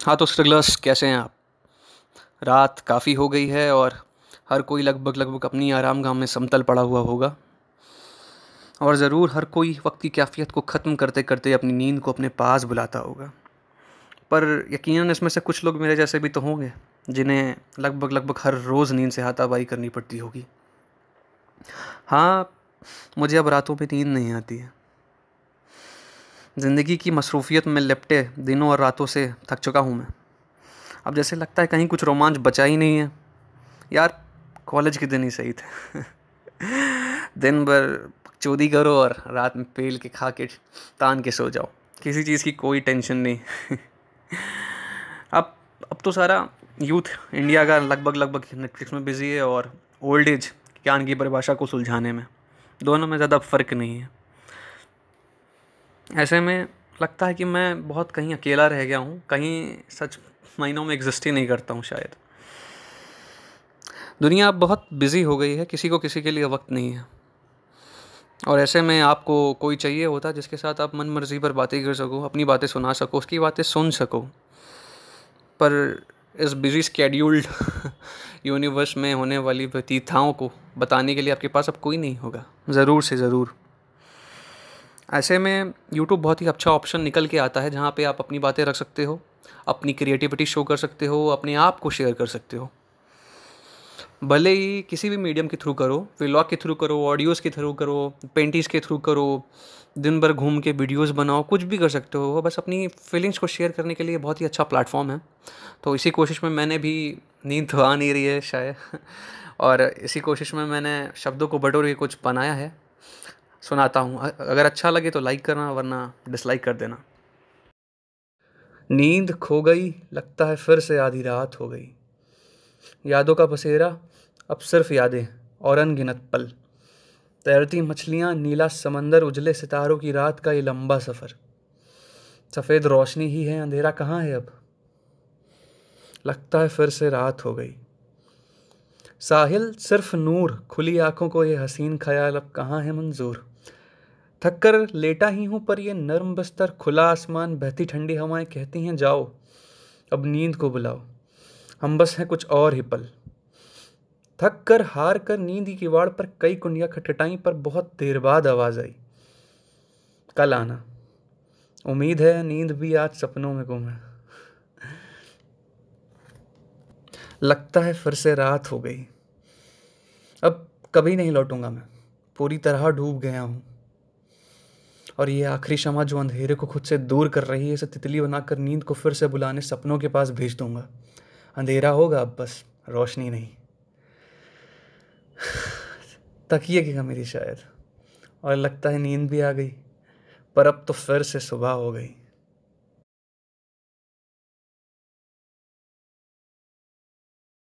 हाँ तो स्ट्रगलर्स, कैसे हैं आप? रात काफ़ी हो गई है और हर कोई लगभग लगभग अपनी आरामगाह में समतल पड़ा हुआ होगा। और ज़रूर हर कोई वक्त की कैफियत को ख़त्म करते करते अपनी नींद को अपने पास बुलाता होगा। पर यकीनन इसमें से कुछ लोग मेरे जैसे भी तो होंगे जिन्हें लगभग लगभग हर रोज़ नींद से हाथापाई करनी पड़ती होगी। हाँ, मुझे अब रातों में नींद नहीं आती है। ज़िंदगी की मसरूफ़ियत में लिपटे दिनों और रातों से थक चुका हूँ मैं। अब जैसे लगता है कहीं कुछ रोमांच बचा ही नहीं है। यार, कॉलेज के दिन ही सही थे। दिन भर चोरी करो और रात में पेल के खा के तान के सो जाओ। किसी चीज़ की कोई टेंशन नहीं। अब अब तो सारा यूथ इंडिया का लगभग लगभग नेटफ्लिक्स में बिजी है और ओल्ड एज ज्ञान की परिभाषा को सुलझाने में। दोनों में ज़्यादा फ़र्क नहीं है। ऐसे में लगता है कि मैं बहुत कहीं अकेला रह गया हूँ, कहीं सच महीनों में एग्जिस्ट ही नहीं करता हूँ शायद। दुनिया अब बहुत बिजी हो गई है, किसी को किसी के लिए वक्त नहीं है। और ऐसे में आपको कोई चाहिए होता जिसके साथ आप मन मर्जी पर बातें कर सको, अपनी बातें सुना सको, उसकी बातें सुन सको। पर इस बिजी स्केड्यूल्ड यूनिवर्स में होने वाली व्यतीताओं को बताने के लिए आपके पास अब कोई नहीं होगा, ज़रूर से ज़रूर। ऐसे में यूट्यूब बहुत ही अच्छा ऑप्शन निकल के आता है जहाँ पे आप अपनी बातें रख सकते हो, अपनी क्रिएटिविटी शो कर सकते हो, अपने आप को शेयर कर सकते हो। भले ही किसी भी मीडियम के थ्रू करो, व्लॉग के थ्रू करो, ऑडियोज़ के थ्रू करो, पेंटिंग्स के थ्रू करो, दिन भर घूम के वीडियोज़ बनाओ, कुछ भी कर सकते हो। बस अपनी फीलिंग्स को शेयर करने के लिए बहुत ही अच्छा प्लेटफॉर्म है। तो इसी कोशिश में मैंने भी, नींद तो आ नहीं रही है शायद, और इसी कोशिश में मैंने शब्दों को बटोर के कुछ बनाया है, सुनाता हूँ। अगर अच्छा लगे तो लाइक करना, वरना डिसलाइक कर देना। नींद खो गई, लगता है फिर से आधी रात हो गई। यादों का बसेरा, अब सिर्फ यादें और अनगिनत पल। तैरती मछलियाँ, नीला समंदर, उजले सितारों की रात का ये लंबा सफ़र। सफ़ेद रोशनी ही है, अंधेरा कहाँ है अब। लगता है फिर से रात हो गई। साहिल सिर्फ नूर, खुली आंखों को ये हसीन ख्याल अब कहाँ है मंजूर। थक कर लेटा ही हूँ पर ये नर्म बिस्तर, खुला आसमान, बहती ठंडी हवाएं कहती हैं जाओ, अब नींद को बुलाओ, हम बस हैं कुछ और ही पल। थक कर हार कर नींद की किवाड़ पर कई कुंडियां खटखटाई, पर बहुत देर बाद आवाज आई, कल आना। उम्मीद है नींद भी आज सपनों में गुम है। लगता है फिर से रात हो गई। अब कभी नहीं लौटूंगा मैं, पूरी तरह डूब गया हूँ। और ये आखिरी शम्मा जो अंधेरे को खुद से दूर कर रही है, इसे तितली बनाकर नींद को फिर से बुलाने सपनों के पास भेज दूंगा। अंधेरा होगा अब, बस रोशनी नहीं। तकिए की कमी थी शायद, और लगता है नींद भी आ गई। पर अब तो फिर से सुबह हो गई।